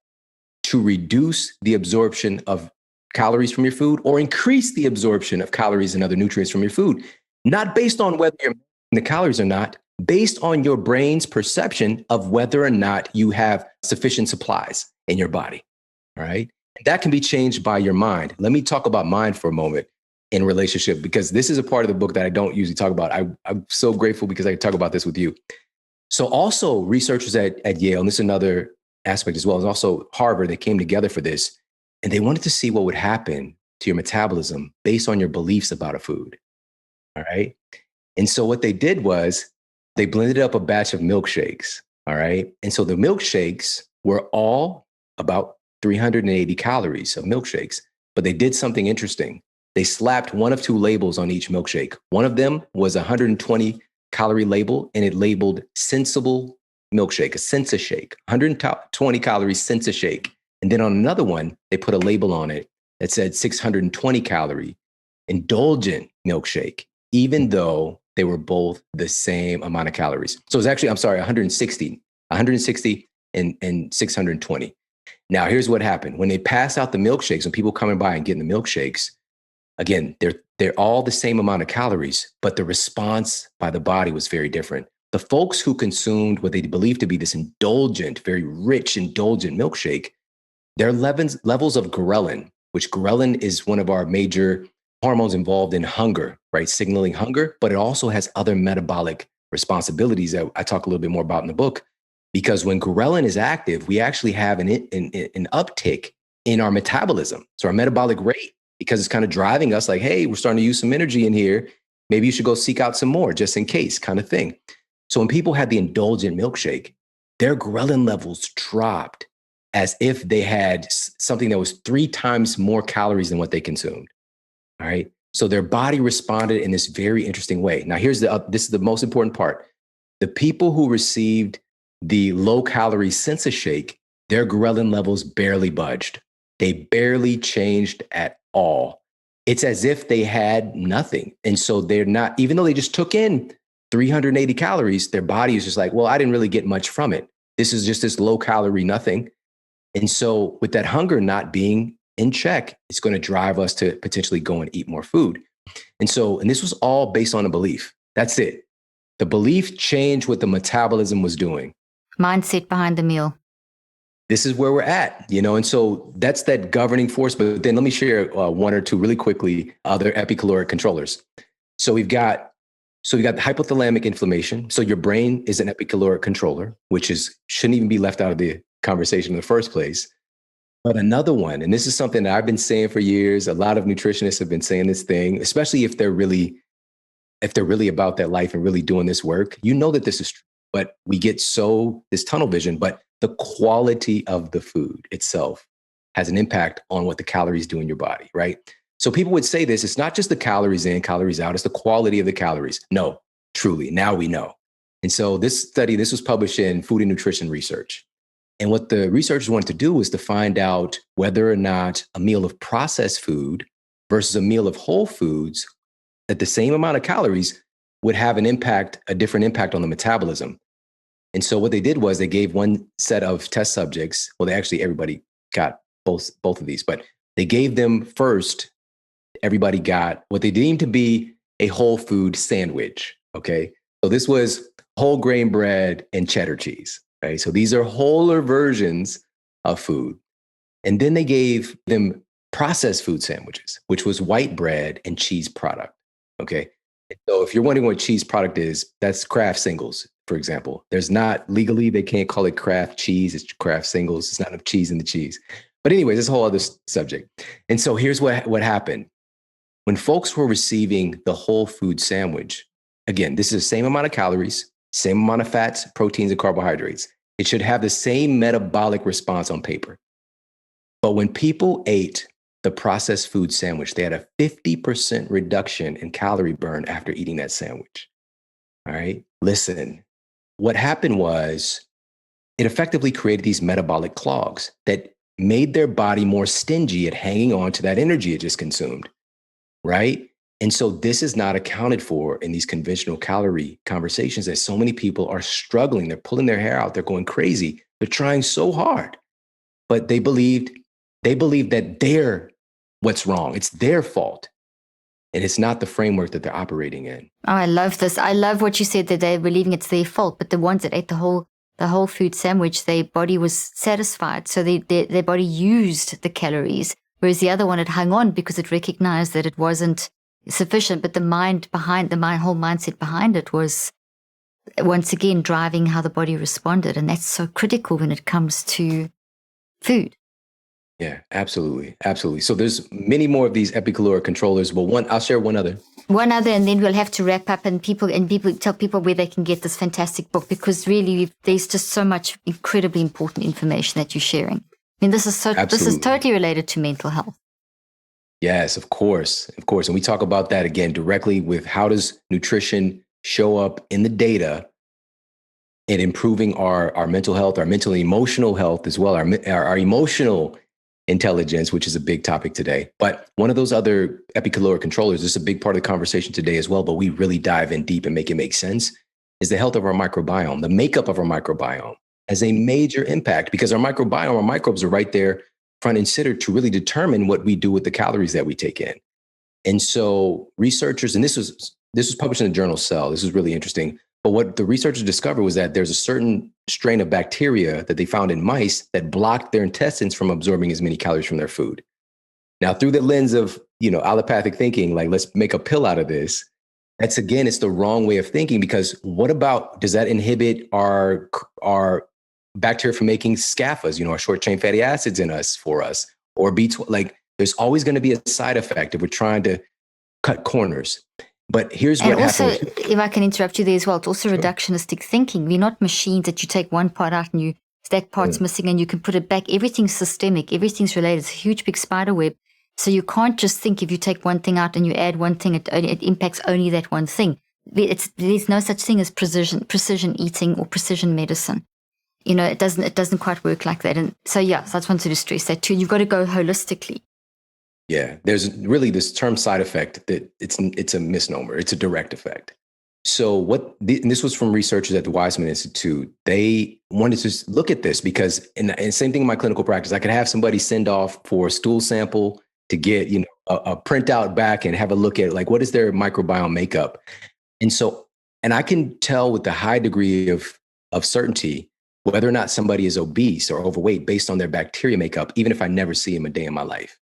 to reduce the absorption of calories from your food or increase the absorption of calories and other nutrients from your food, not based on whether you're making the calories or not, based on your brain's perception of whether or not you have sufficient supplies in your body. All right. And that can be changed by your mind. Let me talk about mind for a moment in relationship, because this is a part of the book that I don't usually talk about. I'm so grateful because I can talk about this with you. So also researchers at Yale, and this is another aspect as well, as also Harvard, they came together for this, and they wanted to see what would happen to your metabolism based on your beliefs about a food. All right. And so what they did was they blended up a batch of milkshakes. All right. And so the milkshakes were all about 380 calories of milkshakes, but they did something interesting. They slapped one of 2 labels on each milkshake. One of them was a 120 calorie label, and it labeled sensible milkshake, a sensa shake, 120 calories sensa shake. And then on another one, they put a label on it that said 620 calorie indulgent milkshake, even though they were both the same amount of calories. So it's actually, 160 and 620. Now, here's what happened. When they pass out the milkshakes, when people coming by and getting the milkshakes, again, they're all the same amount of calories, but the response by the body was very different. The folks who consumed what they believed to be this indulgent, very rich, indulgent milkshake, their levels of ghrelin, which ghrelin is one of our major hormones involved in hunger, right? Signaling hunger, but it also has other metabolic responsibilities that I talk a little bit more about in the book. Because when ghrelin is active, we actually have an uptick in our metabolism. So our metabolic rate, because it's kind of driving us like, hey, we're starting to use some energy in here. Maybe you should go seek out some more just in case, kind of thing. So when people had the indulgent milkshake, their ghrelin levels dropped as if they had something that was 3 times more calories than what they consumed. All right. So their body responded in this very interesting way. Now, this is the most important part. The people who received the low calorie sensa shake, their ghrelin levels barely budged. They barely changed at all. It's as if they had nothing. And so they're not, even though they just took in 380 calories, their body is just like, well, I didn't really get much from it. This is just this low calorie nothing. And so with that hunger not being in check, it's going to drive us to potentially go and eat more food. And this was all based on a belief. That's it. The belief changed what the metabolism was doing. Mindset behind the meal. This is where we're at, and so that's that governing force. But then let me share one or two really quickly other epicaloric controllers. So we've got the hypothalamic inflammation. So your brain is an epicaloric controller, which shouldn't even be left out of the conversation in the first place. But another one, and this is something that I've been saying for years, a lot of nutritionists have been saying this thing, especially if they're really about that life and really doing this work, that this is true. But we get this tunnel vision, but the quality of the food itself has an impact on what the calories do in your body, right? So people would say this, it's not just the calories in, calories out, it's the quality of the calories. No, truly, now we know. And so this was published in Food and Nutrition Research. And what the researchers wanted to do was to find out whether or not a meal of processed food versus a meal of whole foods at the same amount of calories would have a different impact on the metabolism. And so what they did was they gave one set of test subjects. Well, everybody got both of these, but they gave them first, everybody got what they deemed to be a whole food sandwich. Okay. So this was whole grain bread and cheddar cheese. Right. So these are wholer versions of food. And then they gave them processed food sandwiches, which was white bread and cheese product. Okay. So if you're wondering what cheese product is, that's Kraft Singles, for example. There's not legally, they can't call it Kraft cheese. It's Kraft Singles. It's not enough cheese in the cheese. But anyways, this whole other subject. And so here's what happened. When folks were receiving the whole food sandwich, again, this is the same amount of calories, same amount of fats, proteins, and carbohydrates. It should have the same metabolic response on paper. But when people ate the processed food sandwich, they had a 50% reduction in calorie burn after eating that sandwich. All right. Listen, what happened was it effectively created these metabolic clogs that made their body more stingy at hanging on to that energy it just consumed. Right. And so this is not accounted for in these conventional calorie conversations that so many people are struggling. They're pulling their hair out. They're going crazy. They're trying so hard, but they believed that they're what's wrong. It's their fault. And it's not the framework that they're operating in. Oh, I love this. I love what you said, that they're believing it's their fault. But the ones that ate the whole food sandwich, their body was satisfied. So their body used the calories, whereas the other one had hung on because it recognized that it wasn't sufficient. But the whole mindset behind it was, once again, driving how the body responded. And that's so critical when it comes to food. Yeah, absolutely. Absolutely. So there's many more of these epicaloric controllers, but I'll share one other. And then we'll have to wrap up, and people tell people where they can get this fantastic book, because really there's just so much incredibly important information that you're sharing. I mean, this is totally related to mental health. Yes, of course. Of course. And we talk about that again directly with how does nutrition show up in the data in improving our mental health, our mental and emotional health as well, our emotional intelligence, which is a big topic today. But one of those other epicaloric controllers, this is a big part of the conversation today as well, but we really dive in deep and make it make sense, is the health of our microbiome. The makeup of our microbiome has a major impact because our microbiome, our microbes are right there front and center to really determine what we do with the calories that we take in. And so researchers, and this was published in the journal Cell, this is really interesting. But what the researchers discovered was that there's a certain strain of bacteria that they found in mice that blocked their intestines from absorbing as many calories from their food. Now, through the lens of, allopathic thinking, like let's make a pill out of this. That's, again, it's the wrong way of thinking, because what about, does that inhibit our bacteria from making SCAFAs, our short chain fatty acids in us for us, or B12? Like there's always going to be a side effect if we're trying to cut corners. But here's what happens. And also, if I can interrupt you there as well, it's also reductionistic thinking. We're not machines that you take one part out and that part's missing and you can put it back. Everything's systemic. Everything's related. It's a huge, big spider web. So you can't just think if you take one thing out and you add one thing, it impacts only that one thing. There's no such thing as precision eating or precision medicine. It doesn't quite work like that. And so, so I just wanted to stress that too. You've got to go holistically. Yeah, there's really this term side effect that it's a misnomer. It's a direct effect. So and this was from researchers at the Weizmann Institute. They wanted to look at this because, and same thing in my clinical practice, I could have somebody send off for a stool sample to get, a printout back and have a look at like, what is their microbiome makeup? And so And I can tell with a high degree of certainty whether or not somebody is obese or overweight based on their bacteria makeup, even if I never see them a day in my life.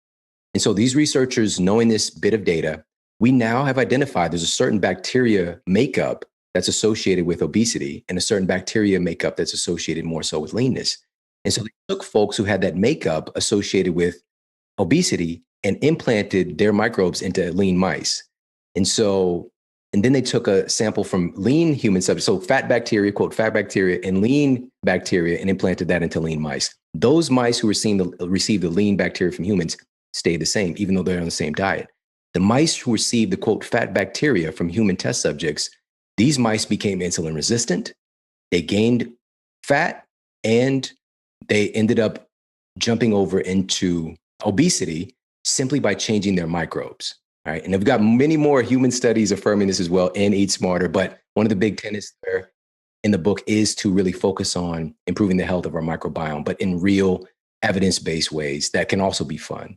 And so these researchers, knowing this bit of data, we now have identified there's a certain bacteria makeup that's associated with obesity and a certain bacteria makeup that's associated more so with leanness. And so they took folks who had that makeup associated with obesity and implanted their microbes into lean mice. And so, and then they took a sample from lean human subjects, so fat bacteria, quote, fat bacteria and lean bacteria, and implanted that into lean mice. Those mice who received the lean bacteria from humans stayed the same, even though they're on the same diet. The mice who received the, quote, fat bacteria from human test subjects, these mice became insulin resistant, they gained fat, and they ended up jumping over into obesity simply by changing their microbes. All right. And I've got many more human studies affirming this as well in Eat Smarter. But one of the big tenets there in the book is to really focus on improving the health of our microbiome, but in real evidence-based ways that can also be fun.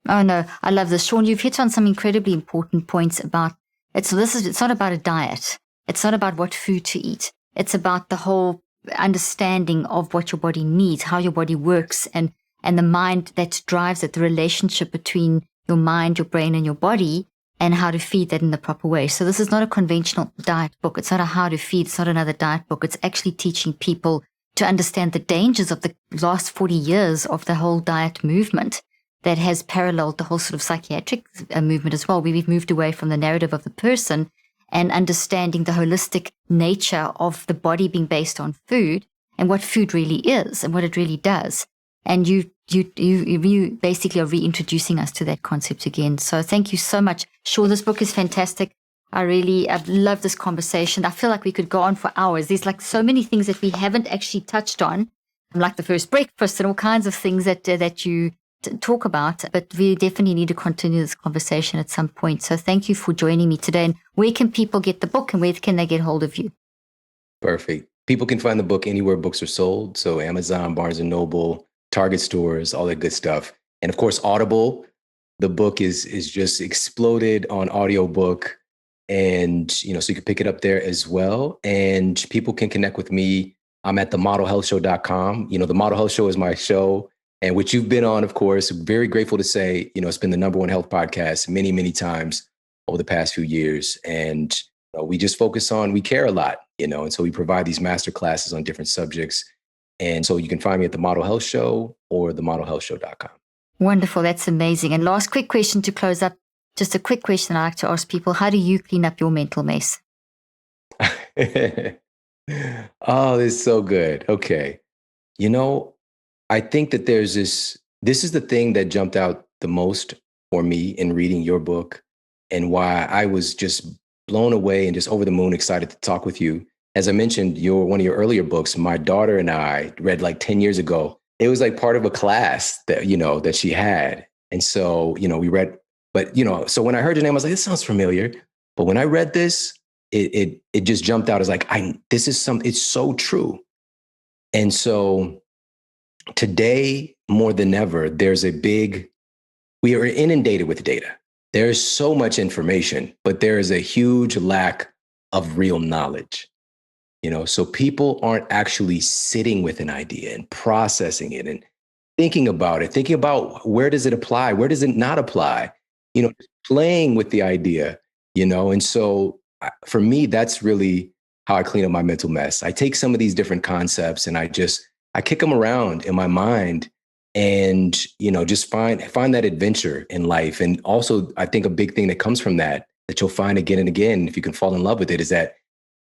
Oh, no, I love this. Shawn, you've hit on some incredibly important points about it's not about a diet. It's not about what food to eat. It's about the whole understanding of what your body needs, how your body works, and the mind that drives it, the relationship between your mind, your brain, and your body, and how to feed that in the proper way. So this is not a conventional diet book. It's not a how to feed. It's not another diet book. It's actually teaching people to understand the dangers of the last 40 years of the whole diet movement that has paralleled the whole sort of psychiatric movement as well, where we've moved away from the narrative of the person and understanding the holistic nature of the body being based on food and what food really is and what it really does. And you basically are reintroducing us to that concept again. So thank you so much. Shawn, this book is fantastic. I've loved this conversation. I feel like we could go on for hours. There's like so many things that we haven't actually touched on, like the first breakfast and all kinds of things that you talk about, but we definitely need to continue this conversation at some point. So thank you for joining me today. And where can people get the book and where can they get hold of you? Perfect. People can find the book anywhere books are sold. So Amazon, Barnes & Noble, Target stores, all that good stuff. And of course, Audible. The book is just exploded on audiobook. And, so you can pick it up there as well. And people can connect with me. I'm at themodelhealthshow.com. The Model Health Show is my show, and which you've been on, of course. Very grateful to say, it's been the #1 health podcast many, many times over the past few years. And we just focus on, we care a lot, and so we provide these master classes on different subjects. And so you can find me at the Model Health Show or themodelhealthshow.com. Wonderful. That's amazing. And last quick question to close up. Just a quick question I like to ask people. How do you clean up your mental mess? Oh, this is so good. Okay. I think that this is the thing that jumped out the most for me in reading your book, and why I was just blown away and just over the moon excited to talk with you. As I mentioned, one of your earlier books, my daughter and I read like 10 years ago. It was like part of a class that, that she had. And so, we read, but, so when I heard your name, I was like, this sounds familiar. But when I read this, it just jumped out as like, it's so true. And so today, more than ever, we are inundated with data. There's so much information, but there is a huge lack of real knowledge. So people aren't actually sitting with an idea and processing it and thinking about where does it apply? Where does it not apply? Playing with the idea, and so for me, that's really how I clean up my mental mess. I take some of these different concepts and I kick them around in my mind and, just find that adventure in life. And also, I think a big thing that comes from that you'll find again and again, if you can fall in love with it, is that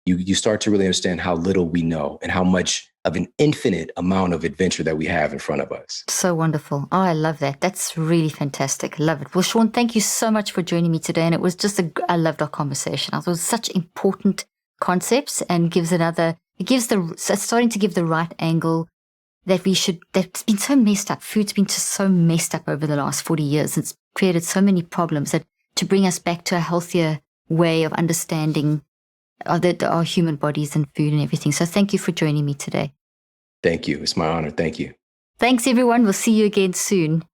you start to really understand how little we know and how much of an infinite amount of adventure that we have in front of us. So wonderful. Oh, I love that. That's really fantastic. Love it. Well, Shawn, thank you so much for joining me today. And it was just I loved our conversation. I thought it was such important concepts and it's starting to give the right angle that's been so messed up. Food's been just so messed up over the last 40 years. It's created so many problems that to bring us back to a healthier way of understanding our human bodies and food and everything. So thank you for joining me today. Thank you. It's my honor. Thank you. Thanks, everyone. We'll see you again soon.